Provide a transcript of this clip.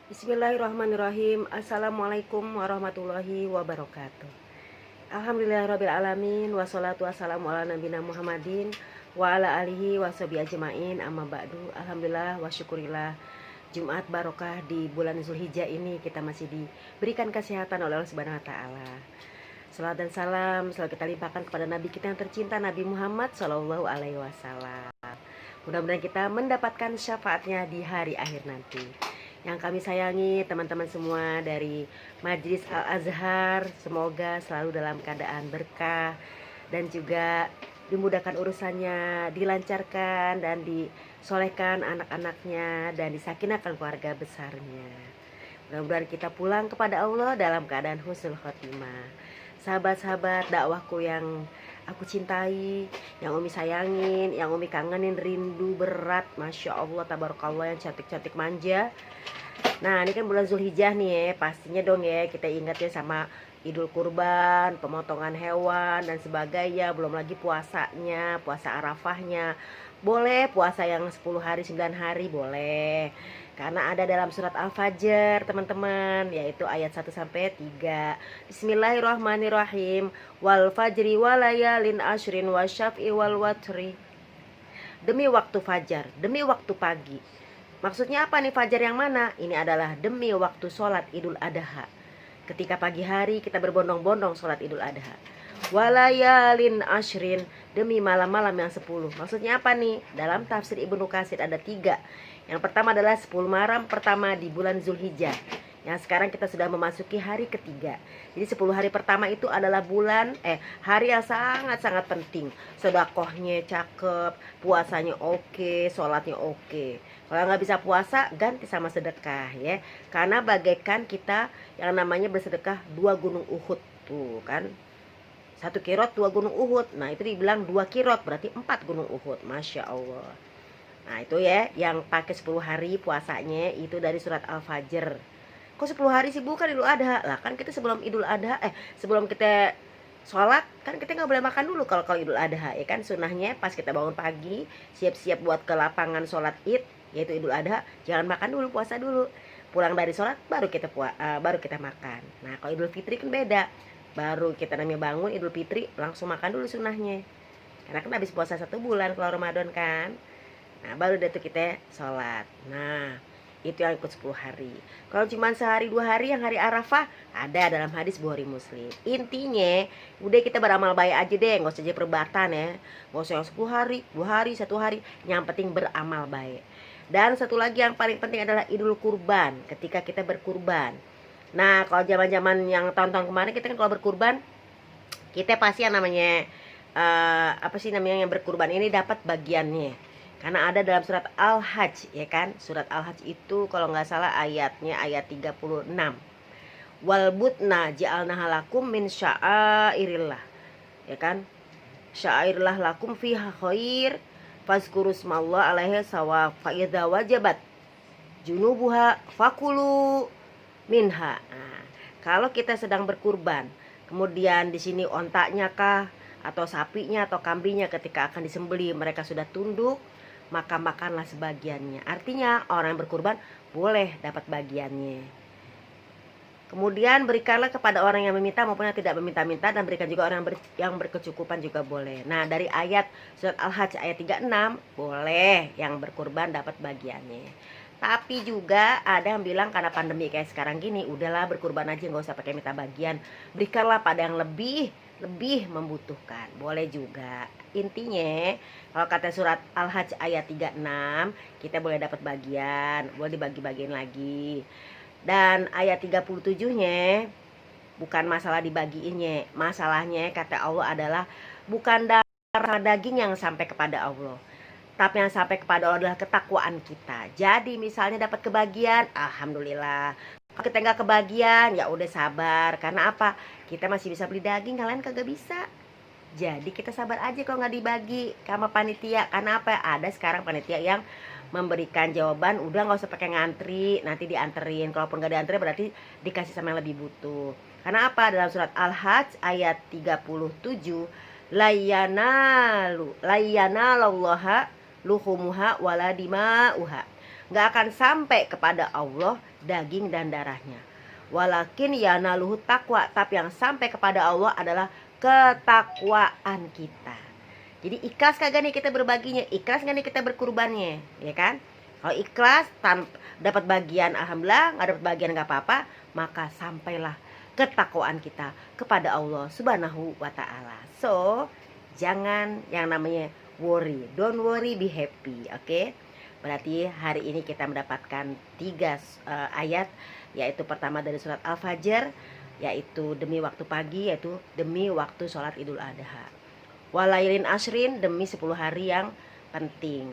Bismillahirrahmanirrahim. Assalamualaikum warahmatullahi wabarakatuh. Alhamdulillahirrabbilalamin. Wassalatu wassalamu ala nabiyina Muhammadin wa ala alihi washabihi ajmain, amma ba'du. Alhamdulillah wa syukurillah, Jumat barokah di bulan Zulhijjah ini kita masih diberikan kesehatan oleh Allah Subhanahu wa taala. Salawat dan salam selalu kita limpahkan kepada Nabi kita yang tercinta, Nabi Muhammad Shallallahu alaihi wasallam. Mudah-mudahan kita mendapatkan syafaatnya di hari akhir nanti. Yang kami sayangi teman-teman semua dari Majelis Al-Azhar, semoga selalu dalam keadaan berkah dan juga dimudahkan urusannya, dilancarkan dan disolehkan anak-anaknya dan disakinahkan keluarga besarnya. Mudah-mudahan kita pulang kepada Allah dalam keadaan husnul khotimah. Sahabat-sahabat dakwahku yang aku cintai, yang Umi sayangin, yang Umi kangenin, rindu berat, Masya Allah, tabarakallah, yang cantik-cantik manja. Nah ini kan bulan Zulhijjah nih ya, pastinya dong ya kita ingat ya sama Idul Kurban, pemotongan hewan dan sebagainya. Belum lagi puasanya, puasa Arafahnya. Boleh puasa yang 10 hari, 9 hari boleh, karena ada dalam surat Al-Fajr teman-teman, yaitu ayat 1-3. Bismillahirrahmanirrahim. Wal fajri walayalin ashrin wasyaf'i wal watri. Demi waktu fajar, demi waktu pagi. Maksudnya apa nih fajar yang mana? Ini adalah demi waktu sholat Idul Adha. Ketika pagi hari kita berbondong-bondong sholat Idul Adha. Walayalin ashrin, demi malam-malam yang 10. Maksudnya apa nih? Dalam tafsir Ibnu Katsir ada 3. Yang pertama adalah 10 malam pertama di bulan Zulhijjah. Yang sekarang kita sudah memasuki hari ketiga. Jadi 10 hari pertama itu adalah hari yang sangat-sangat penting. Sedekahnya cakep, puasanya oke, sholatnya oke. Kalau nggak bisa puasa, ganti sama sedekah ya. Karena bagaikan kita yang namanya bersedekah 2 gunung Uhud tuh kan. 1 kirot 2 gunung Uhud. Nah itu dibilang 2 kirot berarti 4 gunung Uhud. Masya Allah. Nah itu ya yang pakai 10 hari puasanya itu dari surat Al-Fajr. Kok 10 hari sih? Bukan Idul Adha. Lah kan kita sebelum Idul Adha sebelum kita sholat kan kita nggak boleh makan dulu kalau Idul Adha ya kan. Sunahnya pas kita bangun pagi siap-siap buat ke lapangan sholat Id yaitu Idul Adha, jangan makan dulu, puasa dulu. Pulang dari sholat baru kita makan. Nah kalau Idul Fitri kan beda, baru kita namanya bangun Idul Fitri langsung makan dulu sunahnya, karena kan habis puasa 1 bulan kalau Ramadan kan. Nah baru deh tuh kita sholat. Nah itu yang ikut 10 hari. Kalau cuma sehari 2 hari yang hari Arafah ada dalam hadis Bukhari Muslim. Intinya udah kita beramal baik aja deh, nggak usah jadi perbatan ya, nggak usah yang 10 hari 2 hari 1 hari, yang penting beramal baik. Dan satu lagi yang paling penting adalah Idul Kurban, ketika kita berkurban. Nah kalau zaman-zaman yang tahun-tahun kemarin kita kan kalau berkurban kita pasti yang namanya yang berkurban ini dapat bagiannya. Karena ada dalam surat Al-Hajj ya kan. Surat Al-Hajj itu kalau nggak salah ayatnya ayat 36. Wal budna ja'alnaha lakum min sya'airillah. Ya kan? Sya'airillah lakum fiha khair fazkuru smallah alaihi sawa fa idza wajabat junubuha fakulu minha. Nah, kalau kita sedang berkurban, kemudian di sini ontaknya kah atau sapinya atau kambingnya ketika akan disembelih mereka sudah tunduk, maka makanlah sebagiannya. Artinya orang yang berkurban boleh dapat bagiannya. Kemudian berikanlah kepada orang yang meminta maupun yang tidak meminta-minta, dan berikan juga orang yang berkecukupan juga boleh. Nah dari ayat surat Al-Hajj ayat 36 boleh yang berkurban dapat bagiannya. Tapi juga ada yang bilang karena pandemi kayak sekarang gini, udahlah berkurban aja, nggak usah pakai minta bagian. Berikanlah pada yang lebih membutuhkan, boleh juga. Intinya kalau kata surat Al-Hajj ayat 36 kita boleh dapat bagian, boleh dibagi-bagiin lagi. Dan ayat 37-nya bukan masalah dibagiinnya, masalahnya kata Allah adalah bukan darah daging yang sampai kepada Allah, tapi yang sampai kepada Allah adalah ketakwaan kita. Jadi misalnya dapat kebagian, alhamdulillah. Kalau kita nggak kebagian, ya udah sabar. Karena apa? Kita masih bisa beli daging, kalian kagak bisa. Jadi kita sabar aja kalau nggak dibagi sama panitia. Karena apa? Ada sekarang panitia yang memberikan jawaban, udah nggak usah pakai ngantri, nanti dianterin. Kalaupun nggak dianterin berarti dikasih sama yang lebih butuh. Karena apa? Dalam surat Al-Hajj ayat 37, layyanallaha luhumuha waladimauha, nggak akan sampai kepada Allah daging dan darahnya. Walakin yanaluhu taqwa, tapi yang sampai kepada Allah adalah ketakwaan kita. Jadi ikhlas kagak nih kita berbaginya, ikhlas gak nih kita berkurbannya, ya kan? Kalau ikhlas dapat bagian alhamdulillah, nggak dapat bagian nggak apa-apa, maka sampailah ketakwaan kita kepada Allah Subhanahu wa taala. So, jangan yang namanya worry, don't worry, be happy, oke? Berarti hari ini kita mendapatkan 3 ayat, yaitu pertama dari surat Al-Fajr, yaitu demi waktu pagi, yaitu demi waktu sholat Idul Adha. Walailin ashrin, demi 10 hari yang penting.